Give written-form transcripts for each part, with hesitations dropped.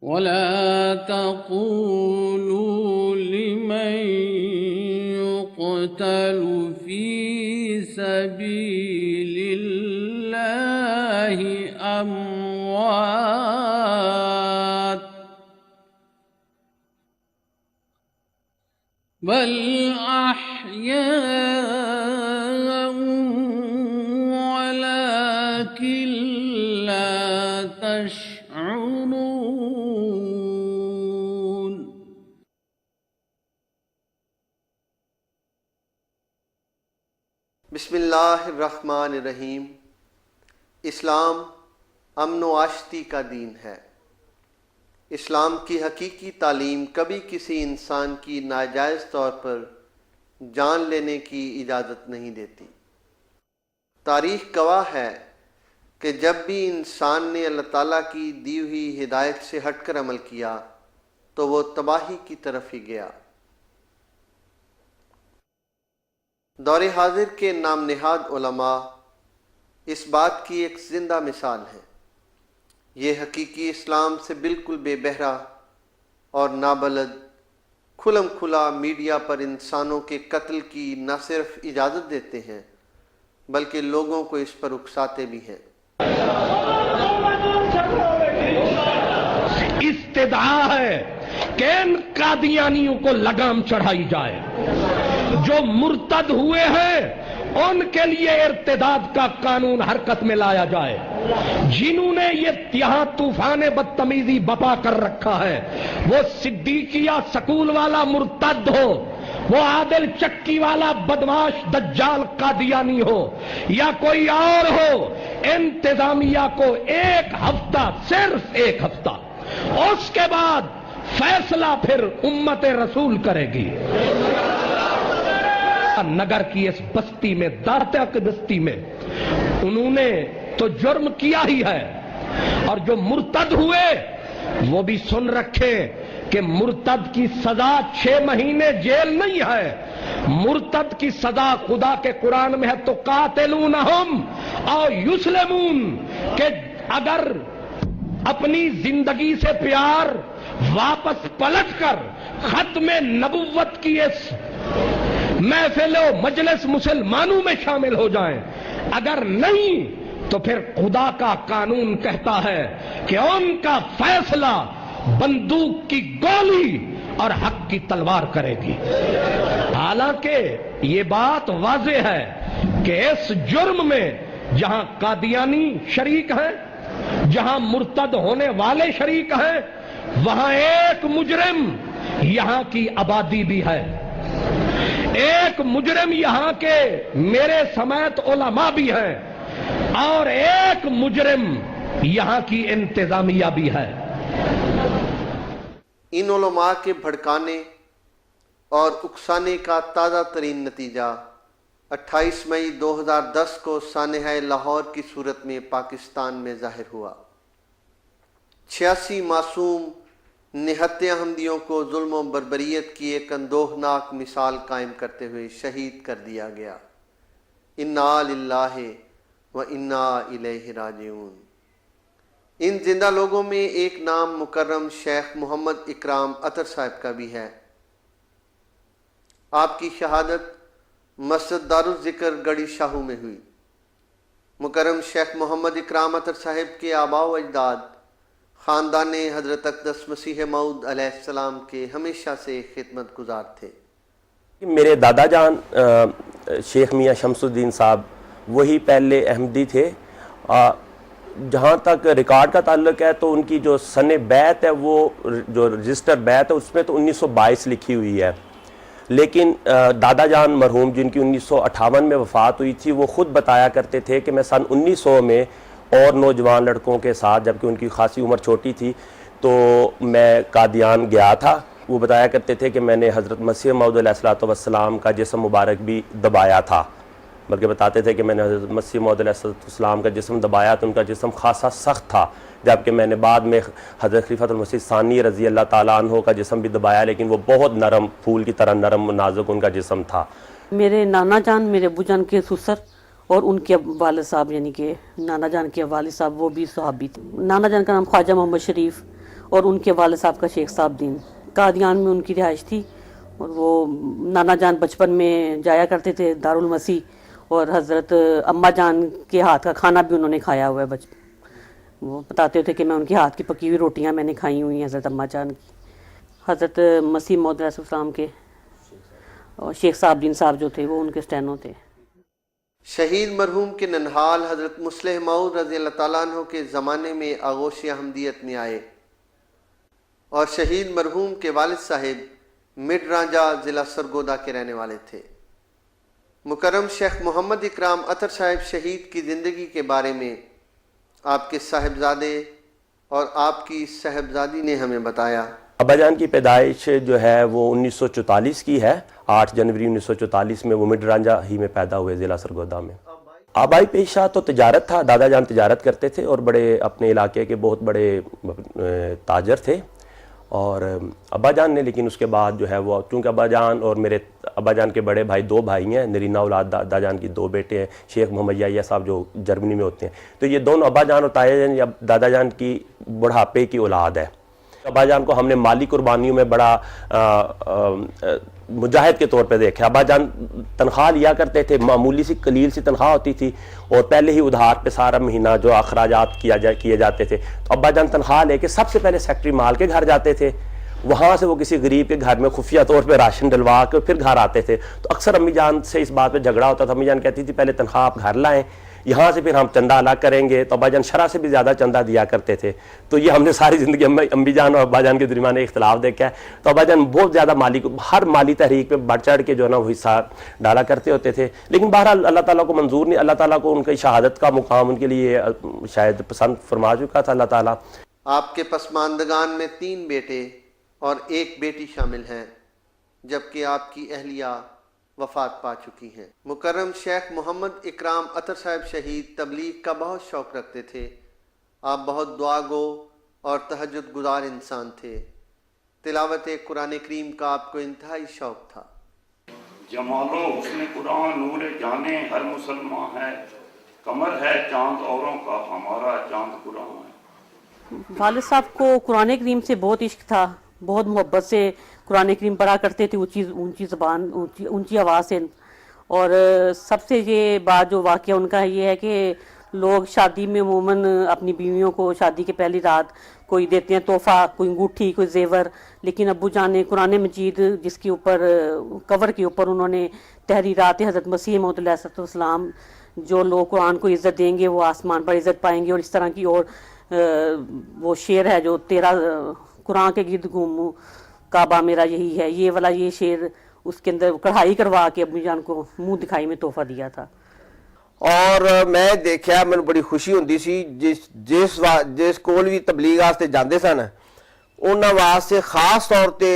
ولا تقولوا لمن يقتل في سبيل الله أموات بل أحياء ولكن لا تشعرون. بسم اللہ الرحمن الرحیم. اسلام امن و آشتی کا دین ہے. اسلام کی حقیقی تعلیم کبھی کسی انسان کی ناجائز طور پر جان لینے کی اجازت نہیں دیتی. تاریخ گواہ ہے کہ جب بھی انسان نے اللہ تعالیٰ کی دی ہوئی ہدایت سے ہٹ کر عمل کیا تو وہ تباہی کی طرف ہی گیا. دور حاضر کے نام نہاد علماء اس بات کی ایک زندہ مثال ہے. یہ حقیقی اسلام سے بالکل بے بہرا اور نابلد کھلم کھلا میڈیا پر انسانوں کے قتل کی نہ صرف اجازت دیتے ہیں بلکہ لوگوں کو اس پر اکساتے بھی ہیں. استدعا ہے کہ ان قادیانیوں کو لگام چڑھائی جائے. جو مرتد ہوئے ہیں ان کے لیے ارتداد کا قانون حرکت میں لایا جائے. جنہوں نے یہاں طوفان بدتمیزی بپا کر رکھا ہے وہ صدیقیہ سکول والا مرتد ہو, وہ عادل چکی والا بدماش دجال قادیانی ہو یا کوئی اور ہو, انتظامیہ کو ایک ہفتہ, صرف ایک ہفتہ, اس کے بعد فیصلہ پھر امت رسول کرے گی. نگر کی اس بستی میں, دارتہ کی بستی میں انہوں نے تو جرم کیا ہی ہے, اور جو مرتد ہوئے وہ بھی سن رکھے کہ مرتد کی سزا 6 مہینے جیل نہیں ہے. مرتد کی سزا خدا کے قرآن میں ہے تو قاتلونہم او یسلمون, کہ اگر اپنی زندگی سے پیار واپس پلٹ کر ختم نبوت کی اس محفل و مجلس مسلمانوں میں شامل ہو جائیں, اگر نہیں تو پھر خدا کا قانون کہتا ہے کہ ان کا فیصلہ بندوق کی گولی اور حق کی تلوار کرے گی. حالانکہ یہ بات واضح ہے کہ اس جرم میں جہاں قادیانی شریک ہیں, جہاں مرتد ہونے والے شریک ہیں, وہاں ایک مجرم یہاں کی آبادی بھی ہے, ایک مجرم یہاں کے میرے سمیت علماء بھی ہیں, اور ایک مجرم یہاں کی انتظامیہ بھی ہے. ان علماء کے بھڑکانے اور اکسانے کا تازہ ترین نتیجہ 28 مئی 2010 کو سانحہ لاہور کی صورت میں پاکستان میں ظاہر ہوا. 86 معصوم نہت احمدیوں کو ظلم و بربریت کی ایک اندوہناک مثال قائم کرتے ہوئے شہید کر دیا گیا. انا للہ و انا الیہ راجعون. ان زندہ لوگوں میں ایک نام مکرم شیخ محمد اکرام عطر صاحب کا بھی ہے. آپ کی شہادت مسجد دارالذکر گڑھی شاہو میں ہوئی. مکرم شیخ محمد اکرام عطر صاحب کے آباء و اجداد خاندان حضرت اقدس مسیح موعود علیہ السلام کے ہمیشہ سے خدمت گزار تھے. میرے دادا جان شیخ میاں شمس الدین صاحب وہی پہلے احمدی تھے. جہاں تک ریکارڈ کا تعلق ہے تو ان کی جو سن بیعت ہے وہ جو رجسٹر بیعت ہے اس میں تو 1922 لکھی ہوئی ہے, لیکن دادا جان مرحوم جن کی 1958 میں وفات ہوئی تھی وہ خود بتایا کرتے تھے کہ میں سن 1900 میں اور نوجوان لڑکوں کے ساتھ, جبکہ ان کی خاصی عمر چھوٹی تھی, تو میں قادیان گیا تھا. وہ بتایا کرتے تھے کہ میں نے حضرت مسیح موعود علیہ السلام کا جسم مبارک بھی دبایا تھا, بلکہ بتاتے تھے کہ میں نے حضرت مسیح موعود علیہ السلام کا جسم دبایا تو ان کا جسم خاصا سخت تھا, جبکہ میں نے بعد میں حضرت خلیفۃ المسیح ثانی رضی اللہ تعالیٰ عنہ کا جسم بھی دبایا, لیکن وہ بہت نرم, پھول کی طرح نرم و نازک ان کا جسم تھا. میرے نانا جان, میرے ابو جان کے سسر اور ان کے والد صاحب یعنی کہ نانا جان کے والد صاحب وہ بھی صحابی تھے. نانا جان کا نام خواجہ محمد شریف اور ان کے والد صاحب کا شیخ صاحب دین، قادیان میں ان کی رہائش تھی، اور وہ نانا جان بچپن میں جایا کرتے تھے دارالمسیح، اور حضرت اماں جان کے ہاتھ کا کھانا بھی انہوں نے کھایا ہوا ہے وہ بتاتے تھے کہ میں ان کے ہاتھ کی پکی ہوئی روٹیاں میں نے کھائی ہوئی ہیں حضرت اماں جان کی۔ حضرت مسیح موعود علیہ السلام کے اور شیخ صاحب دین صاحب جو تھے وہ ان کے اسٹینو تھے۔ شہید مرحوم کے ننہال حضرت مصلح موعود رضی اللہ تعالیٰ عنہ کے زمانے میں آغوش احمدیت میں آئے، اور شہید مرحوم کے والد صاحب مڈ رانجا ضلع سرگودا کے رہنے والے تھے۔ مکرم شیخ محمد اکرام اطہر صاحب شہید کی زندگی کے بارے میں آپ کے صاحبزادے اور آپ کی صاحبزادی نے ہمیں بتایا۔ ابا جان کی پیدائش جو ہے وہ 1944 کی ہے، 8 جنوری 1944 میں وہ مڈ رانجا ہی میں پیدا ہوئے ضلع سرگودا میں۔ آبائی پیشہ تو تجارت تھا، دادا جان تجارت کرتے تھے اور بڑے اپنے علاقے کے بہت بڑے تاجر تھے، اور ابا جان نے لیکن اس کے بعد جو ہے وہ چونکہ ابا جان اور میرے ابا جان کے بڑے بھائی 2 بھائی ہیں، نرینہ اولاد دادا جان کی 2 بیٹے ہیں، شیخ محمد یحییٰ صاحب جو جرمنی میں ہوتے ہیں، تو یہ دونوں ابا جان اور تایا جان یا دادا جان کی بڑھاپے کی اولاد ہے۔ ابا جان کو ہم نے مالی قربانیوں میں بڑا مجاہد کے طور پہ دیکھا۔ ابا جان تنخواہ لیا کرتے تھے، معمولی سی قلیل سی تنخواہ ہوتی تھی، اور پہلے ہی ادھار پہ سارا مہینہ جو اخراجات کیے جاتے تھے، تو ابا جان تنخواہ لے کے سب سے پہلے سیکٹری مال کے گھر جاتے تھے، وہاں سے وہ کسی غریب کے گھر میں خفیہ طور پہ راشن ڈلوا کے پھر گھر آتے تھے۔ تو اکثر امی جان سے اس بات پہ جھگڑا ہوتا تھا، امی جان کہتی تھی پہلے تنخواہ آپ گھر لائیں، یہاں سے پھر ہم چندہ الگ کریں گے، تو ابا جان شرح سے بھی زیادہ چندہ دیا کرتے تھے۔ تو یہ ہم نے ساری زندگی امی جان اور ابا جان کے درمیان اختلاف دیکھا ہے۔ تو ابا جان بہت زیادہ ہر مالی تحریک پہ بڑھ چڑھ کے جو ہے نا وہ حصہ ڈالا کرتے ہوتے تھے، لیکن بہرحال اللہ تعالیٰ کو منظور نہیں، اللہ تعالیٰ کو ان کی شہادت کا مقام ان کے لیے شاید پسند فرما چکا تھا اللہ تعالیٰ۔ آپ کے پسماندگان میں 3 بیٹے اور 1 بیٹی شامل ہیں، جبکہ آپ کی اہلیہ وفات پا چکی ہیں۔ مکرم شیخ محمد اکرام اطہر صاحب شہید تبلیغ کا بہت شوق رکھتے تھے۔ آپ بہت دعا گو اور تہجد گزار انسان تھے۔ تلاوت قرآن کریم کا آپ کو انتہائی شوق تھا۔ جمال و حسن قرآن نور جانے ہر مسلمان ہے، قمر ہے چاند اوروں کا ہمارا چاند قرآن ہے۔ والد صاحب کو قرآن کریم سے بہت عشق تھا، بہت محبت سے قرآن کریم پڑھا کرتے تھے، اونچی زبان اونچی آواز سے۔ اور سب سے یہ بات جو واقعہ ان کا یہ ہے کہ لوگ شادی میں عموماً اپنی بیویوں کو شادی کے پہلی رات کوئی دیتے ہیں تحفہ، کوئی انگوٹھی، کوئی زیور، لیکن ابو جان نے قرآن مجید جس کے اوپر کور کے اوپر انہوں نے تحریرات حضرت مسیح موعود علیہ السلام، جو لوگ قرآن کو عزت دیں گے وہ آسمان پر عزت پائیں گے، اور اس طرح کی، اور وہ شعر ہے جو 13 قرآن کے گرد گھوموں کعبہ میرا یہی ہے، یہ والا یہ شعر اس کے اندر کڑھائی کروا کے ابو جان کو منہ دکھائی میں تحفہ دیا تھا۔ اور میں دیکھا میں بڑی خوشی ہوندی سی جس کول بھی تبلیغ واسطے جاندے سن انہاں واسطے خاص طور تے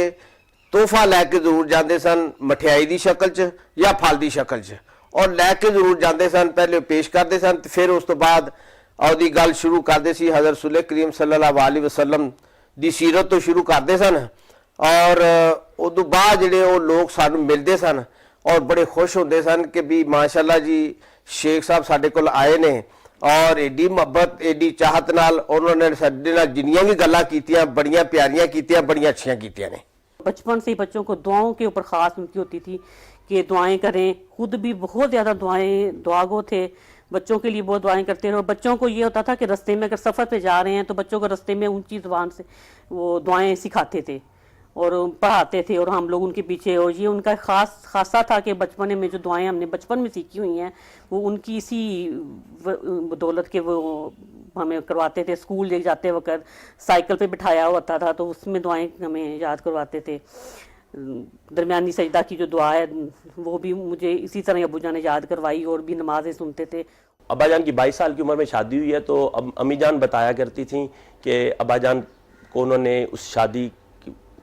تحفہ لے کے ضرور جاندے سن، مٹھیائی دی شکل چ یا پھل دی شکل چ، اور لے کے ضرور جاندے سن، پہلے پیش کردے سن، پھر اس تو بعد اودی گل شروع کردے سی حضرت رسول کریم صلی اللہ علیہ وسلم دی سیرت تو شروع کردے سن، اور ادو بعد جڑے وہ لوگ سانو ملتے سن اور بڑے خوش ہوتے سن کہ بھی ماشاءاللہ جی شیخ صاحب ساڈے کول آئے نے، اور ایڈی محبت ایڈی چاہت نال انہوں نے ساڈے نال جنیاں بھی گلاں کیتیاں بڑیاں پیاریاں کیتیاں بڑیاں اچھیاں کیتیاں نے۔ بچپن سے ہی بچوں کو دعاؤں کے اوپر خاص ان کی ہوتی تھی کہ دعائیں کریں، خود بھی بہت زیادہ دعا گو تھے، بچوں کے لیے بہت دعائیں کرتے رہے، اور بچوں کو یہ ہوتا تھا کہ رستے میں اگر سفر پہ جا رہے ہیں تو بچوں کو رستے میں اونچی زبان سے وہ دعائیں سکھاتے تھے اور پڑھاتے تھے، اور ہم لوگ ان کے پیچھے، اور یہ ان کا خاصہ تھا کہ بچپنے میں جو دعائیں ہم نے بچپن میں سیکھی ہوئی ہیں وہ ان کی اسی بدولت کے وہ ہمیں کرواتے تھے۔ اسکول لے جاتے وقت سائیکل پہ بٹھایا ہوتا تھا تو اس میں دعائیں ہمیں یاد کرواتے تھے۔ درمیانی سجدہ کی جو دعا ہے وہ بھی مجھے اسی طرح ابو جان نے یاد کروائی، اور بھی نمازیں سنتے تھے۔ ابا جان کی 22 سال کی عمر میں شادی ہوئی ہے، تو امی جان بتایا کرتی تھیں کہ ابا جان کو انہوں نے اس شادی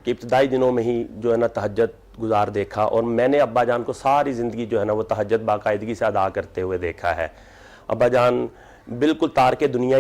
کے ابتدائی دنوں میں ہی جو ہے نا تہجد گزار دیکھا، اور میں نے ابا جان کو ساری زندگی جو ہے نا وہ تہجد باقاعدگی سے ادا کرتے ہوئے دیکھا ہے۔ ابا جان بالکل تارک دنیا